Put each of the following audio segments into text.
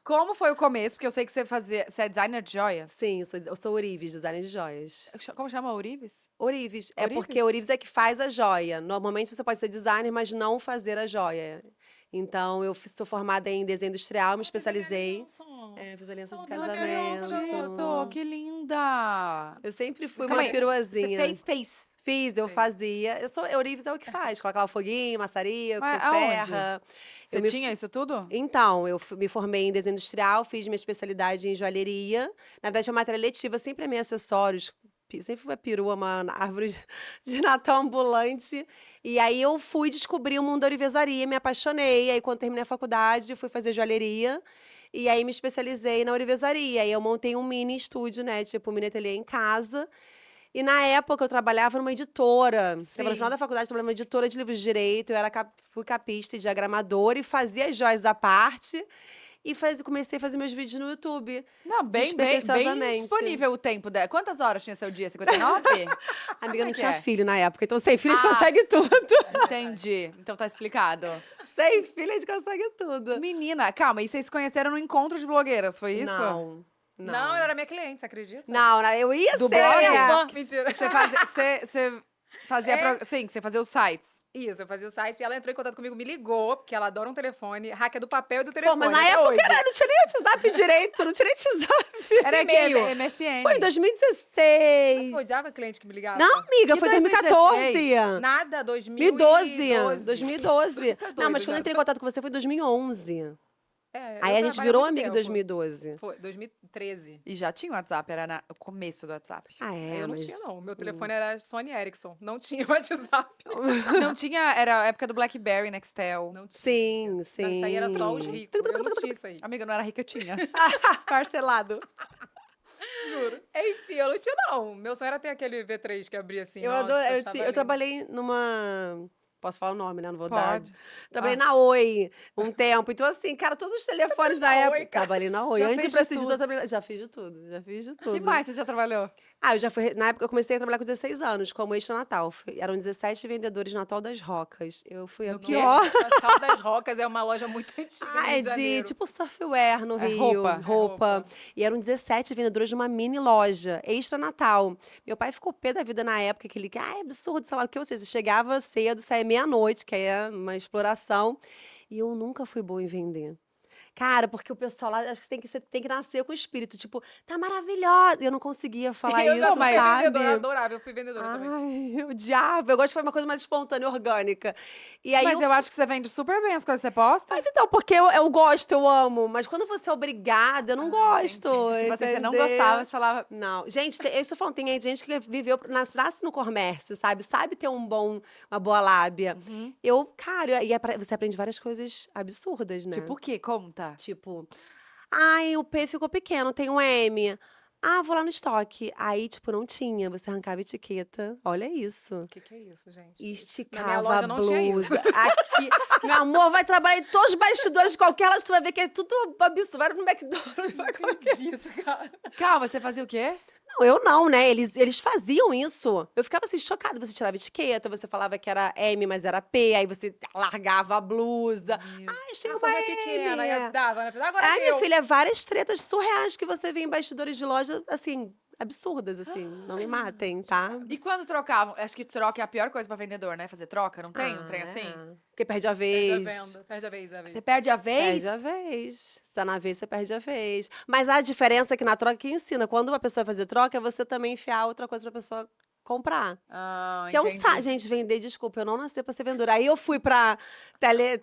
Como foi o começo? Porque eu sei que você é designer de joias. Sim, eu sou Ourives, designer de joias. Como chama? Ourives? Ourives, é Ourives? porque Ourives é que faz a joia. Normalmente você pode ser designer, mas não fazer a joia. Então, sou formada em desenho industrial, me especializei. Fiz aliança de Fiz a aliança da casamento. Acredito, que linda! Eu sempre fui Calma uma aí, peruazinha. Você fez. Fiz, eu fazia. Ourives é o que faz. Coloca lá o foguinho, maçaria, com Mas aonde? serra. Você tinha isso tudo? Então, me formei em desenho industrial, fiz minha especialidade em joalheria. Na verdade, foi uma matéria letiva, sempre amei acessórios. Sempre fui uma perua, uma árvore de Natal ambulante. E aí eu fui descobrir o mundo da ourivesaria, me apaixonei. Aí quando terminei a faculdade, fui fazer joalheria. E aí me especializei na ourivesaria. Aí eu montei um mini estúdio, né? Tipo, um mini ateliê em casa. E na época eu trabalhava numa editora. No final da faculdade, eu trabalhava numa editora de livros de direito. Eu fui capista e diagramadora e fazia as joias à parte. E comecei a fazer meus vídeos no YouTube. Não, bem disponível o tempo dela. Quantas horas tinha seu dia? 59? Amiga, não que tinha é? filho na época, então sem filho a gente consegue tudo. Entendi. Então tá explicado. Sem filho a gente consegue tudo. Menina, calma, e vocês se conheceram no encontro de blogueiras, foi isso? Não. Não, ela era minha cliente, você acredita? Não, eu ia Do ser. blog? Mentira. Você fazia. Sim, você fazia os sites. Isso, eu fazia o site e ela entrou em contato comigo, me ligou, porque ela adora um telefone, hacker do papel e do telefone. Pô, mas na até época hoje. não tinha nem WhatsApp direito, não tinha nem WhatsApp. Era e-mail. MSN. Foi em 2016. Eu odiava cliente que me ligava. Não, amiga, Que foi 2016? 2014. Nada, 2012. 2012. Tá doido, Não, mas quando eu já. entrei em contato com você foi em 2011. É, Aí eu a gente trabalho há virou muito amigo em tempo. 2012. Foi, 2013. E já tinha o WhatsApp, era o começo do WhatsApp. Ah, é? eu não mas... tinha, não. Meu telefone era Sony Ericsson. Não tinha WhatsApp. Não tinha, era a época do BlackBerry, Nextel. Não tinha. Sim, Não, sim. isso aí era só os ricos. Eu não tinha isso aí. Amiga, eu não era rica, eu tinha. Parcelado. Juro. Enfim, eu não tinha, não. Meu sonho era ter aquele V3 que abria assim. Eu, Nossa, adoro, achava eu lindo. trabalhei numa... Posso falar o nome, né? Não vou dar. Pode. Trabalhei na Oi um tempo. Então, assim, cara, todos os telefones da época. Oi, cara. Trabalhei na Oi. Já Antes de fez de preciso tudo. já fiz de tudo. Já fiz de O tudo. que mais você já trabalhou? Eu já fui. Na época, eu comecei a trabalhar com 16 anos, como extra Natal. Eram 17 vendedores Natal das Rocas. Eu fui a No pior. Natal das Rocas é uma loja muito antiga no Rio É de de Janeiro. tipo surfwear no É Rio. roupa. Roupa. E eram 17 vendedores de uma mini loja, extra Natal. Meu pai ficou pé da vida na época, que ele, é absurdo, sei lá o que, ou seja, chegava cedo, saía meia-noite, que aí é uma exploração. E eu nunca fui boa em vender. Cara, porque o pessoal lá, acho que você tem que nascer com o espírito, tipo, tá maravilhosa. Eu não conseguia falar Eu isso, já fui sabe? vendedora, adorava. Eu fui vendedora também. Ai, eu odiava. Eu gosto de fazer uma coisa mais espontânea, orgânica. E aí Mas eu acho que você vende super bem as coisas que você posta. Mas então, porque eu gosto, eu amo. Mas quando você é obrigada, eu não gosto. Se você não entendeu? gostava, você falava. Não. Gente, eu estou falando, tem gente que viveu, nasce no comércio, sabe? Sabe ter uma boa lábia. Cara, você aprende várias coisas absurdas, né? Tipo o quê? Conta. Tipo, ai, o P ficou pequeno, tem um M. Ah, vou lá no estoque. Aí, tipo, não tinha. Você arrancava a etiqueta. Olha isso. O que é isso, gente? E Na esticava minha loja a não tinha isso. blusa. Aqui, meu amor, vai trabalhar em todos os bastidores de qualquer loja, tu vai ver que é tudo absurdo. Vai no McDonald's, vai qualquer... Acredito, cara. Calma, você fazia o quê? Não, eu não, né? Eles faziam isso. Eu ficava assim, chocada. Você tirava etiqueta, você falava que era M, mas era P, aí você largava a blusa. Ai, achei uma Foi M. pequena, aí dava, né? Agora Ai, é minha eu. filha, várias tretas surreais que você vê em bastidores de loja, assim, absurdas, assim. Não me matem, tá? E quando trocavam? Acho que troca é a pior coisa pra vendedor, né? Fazer troca, não tem um trem assim? Porque perde a Perde a vez. venda. Perde a vez, a vez. Você perde a vez? Perde a vez. Se tá na vez, você perde a vez. Mas a diferença é que na troca que ensina. Quando uma pessoa vai fazer troca, é você também enfiar outra coisa pra pessoa comprar. Ah, Que é um entendi. saco. Gente, vender, desculpa, eu não nasci pra ser vendedora. Aí eu fui pra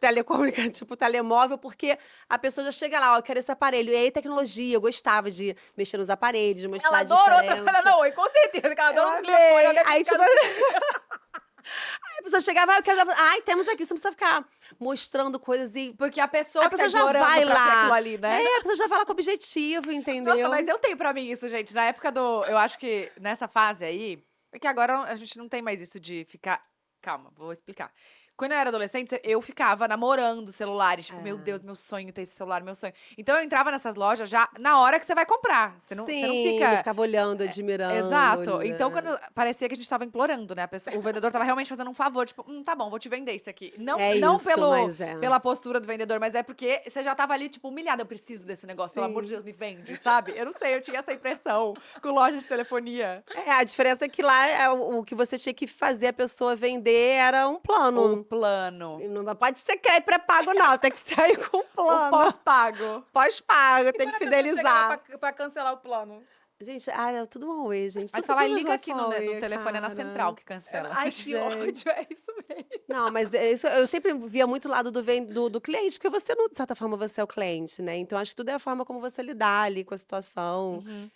telecomunicação, tipo telemóvel, porque a pessoa já chega lá, ó, eu quero esse aparelho. E aí, tecnologia, eu gostava de mexer nos aparelhos, de mostrar Ela a adora outra diferença. fera, não. E com certeza que ela adora um Eu telefone. amei. ela deve Aí, ficar- tipo... Aí a pessoa chegava, eu quero... Ai, temos aqui, você não precisa ficar mostrando coisas e... Porque a pessoa A pessoa tá já gorando vai pra ter lá. aquilo ali, né? É, a pessoa já vai lá com objetivo, entendeu? Nossa, mas eu tenho pra mim isso, gente. Na época do... Eu acho que nessa fase aí... É que agora a gente não tem mais isso de ficar... Calma, vou explicar. Quando eu era adolescente, eu ficava namorando celulares. Tipo, meu Deus, meu sonho ter esse celular, meu sonho. Então eu entrava nessas lojas já na hora que você vai comprar. Você não Sim, fica. não ficava olhando, admirando. Exato. Então, né? quando parecia que a gente tava implorando, né? O vendedor tava realmente fazendo um favor, tipo, tá bom, vou te vender isso aqui. Não, É não isso, pelo, mas é. pela postura do vendedor, mas é porque você já tava ali, tipo, humilhada. Eu preciso desse negócio, pelo amor de Sim. Deus, me vende, sabe? Eu não sei, eu tinha essa impressão com loja de telefonia. A diferença é que lá o que você tinha que fazer a pessoa vender era um O plano. plano. Não pode ser crédito pré-pago, não. Tem que sair com O plano. pós-pago. Pós-pago, tem Quando que a pessoa chegava fidelizar. pra cancelar o plano. Gente, era tudo um Huawei, gente. Mas Tudo- falar, todas as liga aqui no, Huawei, no telefone, é na cara. central que cancela. Ai, que Gente. ódio, é isso mesmo. Não, mas isso, eu sempre via muito o lado do cliente, porque você, de certa forma, você é o cliente, né? Então, acho que tudo é a forma como você lidar ali com a situação. Uhum.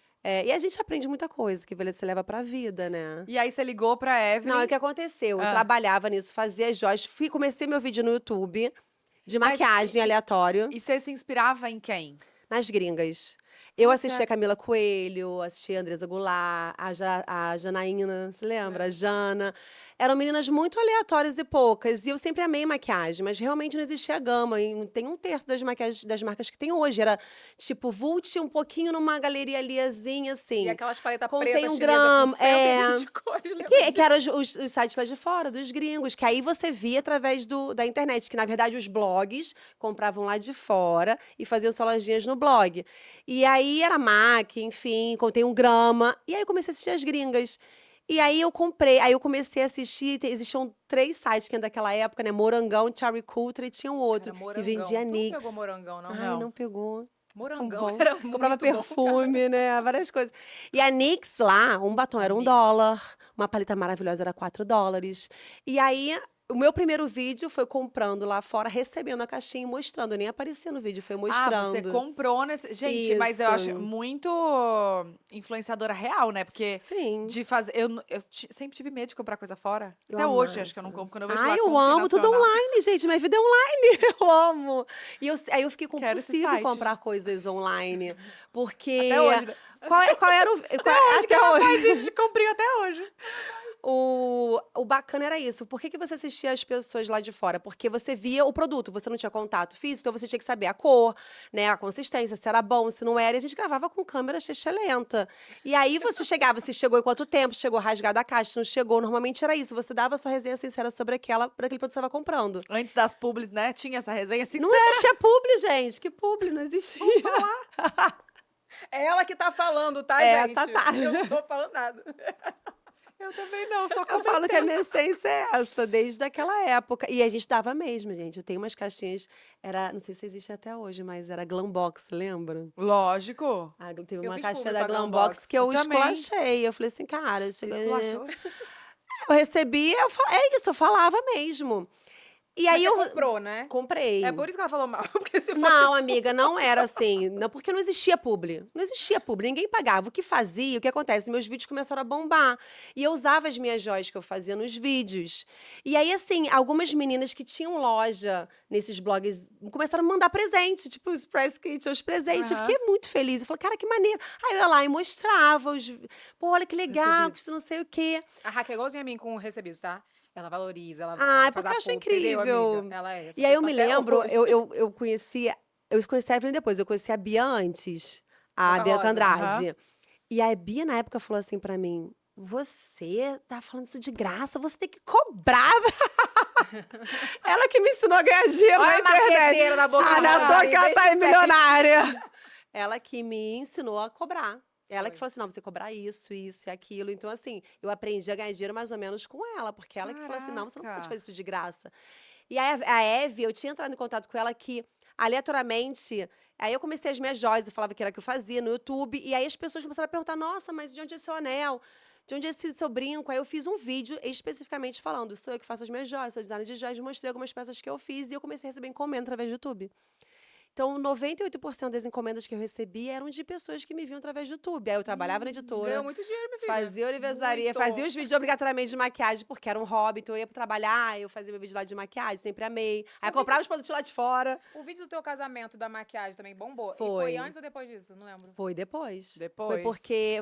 E a gente aprende muita coisa que você leva pra vida, né? E aí você ligou pra Evelyn. Não, é o que aconteceu. Eu Ah. trabalhava nisso, fazia joias. Comecei meu vídeo no YouTube de Mas maquiagem aleatório E você se inspirava em quem? nas gringas. Eu Ah, assisti a certo. Camila Coelho, assisti a Andressa Goulart, a Janaína, você lembra? A Jana. Eram meninas muito aleatórias e poucas. E eu sempre amei maquiagem, mas realmente não existia gama. E não tem um terço das maquiagens das marcas que tem hoje. Era tipo Vult, um pouquinho numa galeria aliazinha, assim. E aquelas paletas Contém pretas um chinesas grama, com 120 de cores. lembra Que disso? eram os sites lá de fora, dos gringos, que aí você via através da internet, que na verdade os blogs compravam lá de fora e faziam só lojinhas no blog. E aí era MAC, enfim, contém um grama. E aí eu comecei a assistir as gringas. E aí eu comprei, aí eu comecei a assistir, existiam 3 sites que daquela época, né? Morangão, Cherry Culture e tinha um outro Era que morangão. vendia Tu não NYX. pegou morangão, não? Ai, não pegou. Tão Morangão bom. era Comprava muito bom, cara. perfume, né? Várias coisas. E a NYX lá, um batom era $1, uma paleta maravilhosa era $4. E aí, o meu primeiro vídeo foi comprando lá fora, recebendo a caixinha e mostrando. Nem aparecia no vídeo, foi Ah, mostrando. você comprou nesse. Gente, mas eu acho Isso. muito influenciadora real, né? Porque Sim. de fazer. Sempre tive medo de comprar coisa fora. Eu Até hoje, amava. acho que eu não compro. Quando eu vejo Ai, lá, eu compre amo tudo nacional. online, gente. Minha vida é online. Eu amo. E aí eu fiquei Quero esse compulsiva em site. comprar coisas online. Porque. Até hoje, né? Qual era o. Até hoje. Mas isso de comprinho até hoje. O bacana era isso. Por que você assistia as pessoas lá de fora? Porque você via o produto, você não tinha contato físico, então você tinha que saber a cor, né, a consistência, se era bom, se não era. E a gente gravava com câmera lenta. E aí você chegava, se chegou em quanto tempo, chegou rasgada a caixa, se não chegou. Normalmente era isso. Você dava a sua resenha sincera sobre daquele produto que você estava comprando. Antes das publis, né? Tinha essa resenha assim. Não existia publi, gente. Que publi? Não existia. É ela que tá falando, tá, É, gente? tá. Eu não tô falando nada. Eu também não, só Eu falo que a minha essência é essa, desde aquela época. E a gente dava mesmo, gente. Eu tenho umas caixinhas, não sei se existe até hoje, mas era Glambox, lembra? Lógico. Teve Eu uma fiz caixinha publi da pra Glambox Glambox. que eu Eu também. esculachei. Eu falei assim, cara, Você esculachou? eu recebi, é isso, eu falava mesmo. E Mas aí você eu comprou, né? comprei. É por isso que ela falou mal. Porque se fosse Não, amiga, não era assim. Não, porque não existia publi. Não existia publi, ninguém pagava. O que fazia, o que acontece? Meus vídeos começaram a bombar. E eu usava as minhas joias que eu fazia nos vídeos. E aí, assim, algumas meninas que tinham loja nesses blogs começaram a mandar presente, tipo os press kits, os presentes. Eu Aham. fiquei muito feliz. Eu falei, cara, que maneiro. Aí eu ia lá e mostrava os. Pô, olha que legal, que isso não sei o quê. A Raquel é igualzinha a mim com recebidos, tá? Ela valoriza, ela Ah, é faz porque a eu acho publi, entendeu, incrível. amiga? Ela é essa E aí eu pessoa me até lembro, hoje. eu conheci a Evelyn depois, eu conheci a Bia antes, a Boca Bianca Rosa, Andrade. E a Bia, na época, falou assim pra mim: você tá falando isso de graça, você tem que cobrar. Ela que me ensinou a ganhar dinheiro Olha na a internet. marqueteira da Boca Ah, não, Rosa tô aí, aqui, ela deixa tá aí isso aí. milionária. Ela que me ensinou a cobrar. Ela que Foi. falou assim: não, você cobrar isso e aquilo. Então, assim, eu aprendi a ganhar dinheiro mais ou menos com ela, porque ela que falou assim: não, você não pode Caraca. fazer isso de graça. E a Eve, eu tinha entrado em contato com ela que, aleatoriamente, aí eu comecei as minhas joias, eu falava que era o que eu fazia no YouTube, e aí as pessoas começaram a perguntar: nossa, mas de onde é seu anel? De onde é esse seu brinco? Aí eu fiz um vídeo especificamente falando: sou eu que faço as minhas joias, sou designer de joias, mostrei algumas peças que eu fiz, e eu comecei a receber encomenda através do YouTube. Então, 98% das encomendas que eu recebia eram de pessoas que me viam através do YouTube. Aí eu trabalhava na editora. Ganhou muito dinheiro, minha filha. Fazia aniversaria, Muito. fazia os vídeos obrigatoriamente de maquiagem, porque era um hobby. Então eu ia trabalhar, eu fazia meu vídeo lá de maquiagem, sempre amei. Aí eu comprava os produtos lá de fora. O vídeo do teu casamento da maquiagem também bombou? E Foi. foi antes ou depois disso? Não lembro. Foi depois. Depois. Foi porque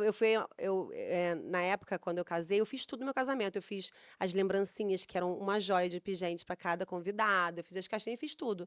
na época, quando eu casei, eu fiz tudo no meu casamento. Eu fiz as lembrancinhas, que eram uma joia de pingente para cada convidado. Eu fiz as caixinhas, fiz tudo.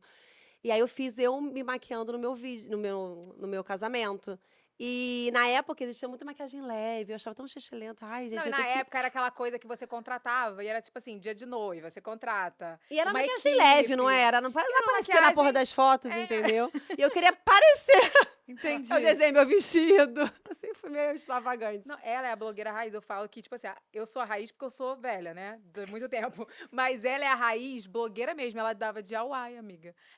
E aí eu me maquiando no meu vídeo, no meu casamento. E na época existia muita maquiagem leve, eu achava tão xixilento. Ai, gente, Não, e eu na tenho que... época era aquela coisa que você contratava e era tipo assim, dia de noiva, você contrata. E era uma maquiagem equipe. leve, não era? Não Era uma aparecia na porra maquiagem- das fotos, entendeu? E eu queria parecer. Entendi. Eu desenhei meu vestido. Assim, fui meio extravagante. Não, ela é a blogueira raiz, eu falo que, tipo assim, eu sou a raiz porque eu sou velha, né? De muito tempo. Mas ela é a raiz blogueira mesmo, ela dava DIY, amiga.